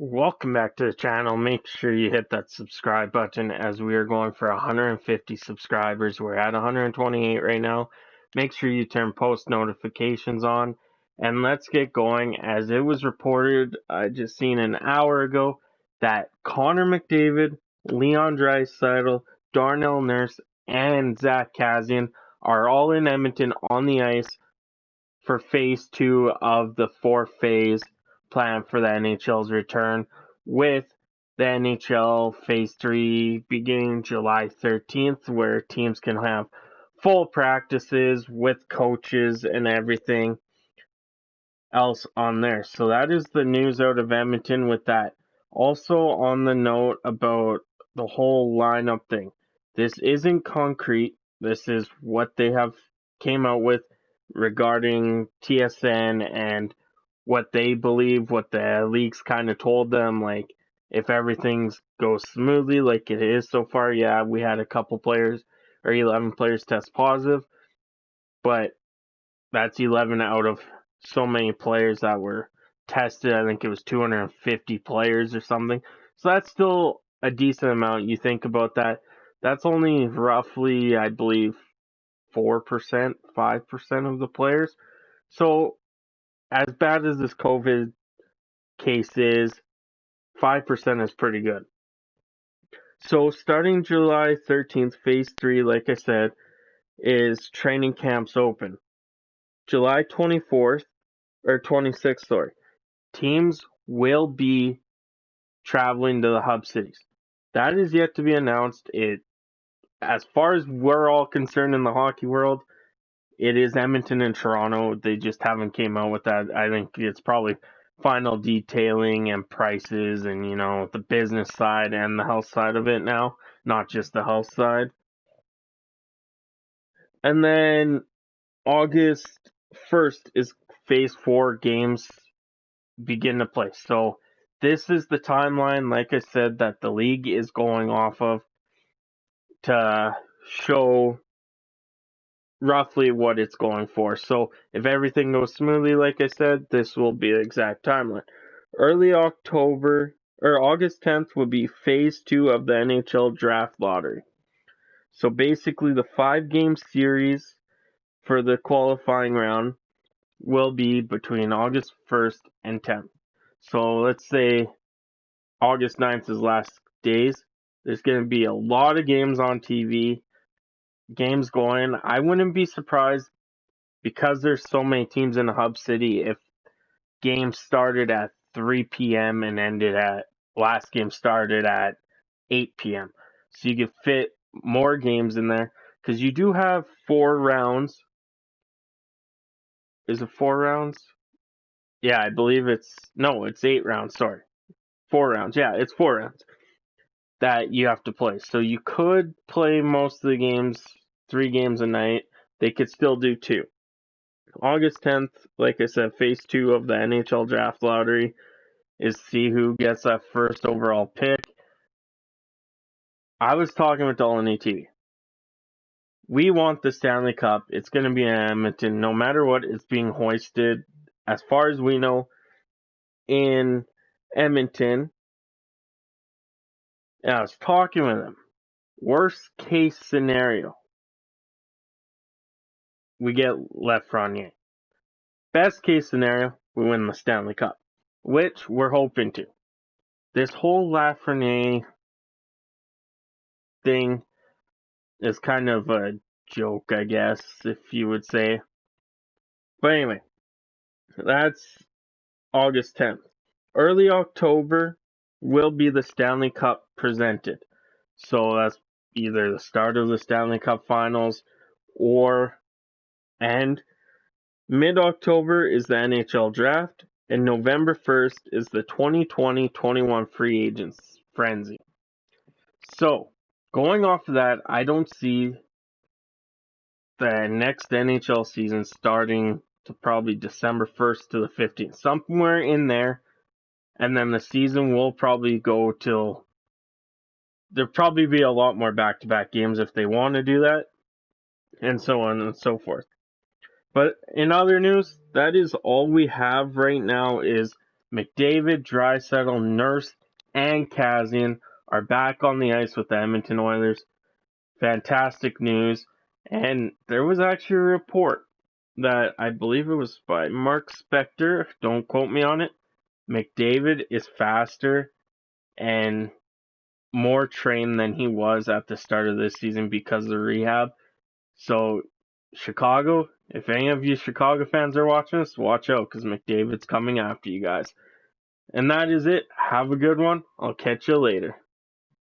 Welcome back to the channel. Make sure you hit that subscribe button as we are going for 150 subscribers. We're at 128 right now. Make sure you turn post notifications on. And let's get going. As it was reported, I just seen an hour ago that Connor McDavid, Leon Draisaitl, Darnell Nurse, and Zack Kassian are all in Edmonton on the ice for phase 2 of the 4-phase plan for the NHL's return, with the NHL phase 3 beginning July 13th, where teams can have full practices with coaches and everything else on there. So that is the news out of Edmonton with that. Also on the note about the whole lineup thing. This isn't concrete. This is what they have came out with regarding TSN and what they believe, what the leagues kind of told them. Like, if everything goes smoothly like it is so far, yeah, we had a couple players or 11 players test positive, but that's 11 out of so many players that were tested. I think it was 250 players or something. So that's still a decent amount. You think about that. That's only roughly, I believe, 4%, 5% of the players. So as bad as this COVID case is, 5% is pretty good. So starting July 13th, phase 3, like I said, is training camps open. July 24th, or 26th, sorry, teams will be traveling to the hub cities. That is yet to be announced. As far as we're all concerned in the hockey world, it is Edmonton and Toronto. They just haven't came out with that. I think it's probably final detailing and prices and, the business side and the health side of it now, not just the health side. And then August 1st is phase 4 games begin to play. So this is the timeline, like I said, that the league is going off of to show roughly what it's going for. So if everything goes smoothly, like I said, this will be the exact timeline. Early October, or August 10th, will be phase 2 of the NHL draft lottery. So basically the 5-game series for the qualifying round will be between August 1st and 10th. So let's say August 9th is last days. There's going to be a lot of games on TV, games going. I wouldn't be surprised, because there's so many teams in the hub city, if games started at 3 p.m. and last game started at 8 p.m. So you could fit more games in there, because you do have 4 rounds. Is it 4 rounds? Yeah, I believe it's 8 rounds, sorry. 4 rounds. Yeah, it's 4 rounds that you have to play. So you could play most of the games, 3 games a night. They could still do 2. August 10th, like I said, phase 2 of the NHL draft lottery is see who gets that first overall pick. I was talking with Dolly TV. We want the Stanley Cup. It's going to be in Edmonton. No matter what, it's being hoisted, as far as we know, in Edmonton. And I was talking with him. Worst case scenario, we get Lafreniere. Best case scenario, we win the Stanley Cup, which we're hoping to. This whole Lafreniere thing is kind of a joke, I guess, if you would say. But anyway, that's August 10th. Early October will be the Stanley Cup presented. So that's either the start of the Stanley Cup finals and mid-October is the NHL draft, and November 1st is the 2020-21 free agents frenzy. So, going off of that, I don't see the next NHL season starting to probably December 1st to the 15th, somewhere in there, and then the season will probably go till there'll probably be a lot more back-to-back games if they want to do that, and so on and so forth. But in other news, that is all we have right now, is McDavid, Draisaitl, Nurse, and Kassian are back on the ice with the Edmonton Oilers. Fantastic news. And there was actually a report that I believe it was by Mark Spector, don't quote me on it. McDavid is faster and more trained than he was at the start of this season because of the rehab. So, Chicago, if any of you Chicago fans are watching this, watch out because McDavid's coming after you guys. And that is it. Have a good one. I'll catch you later.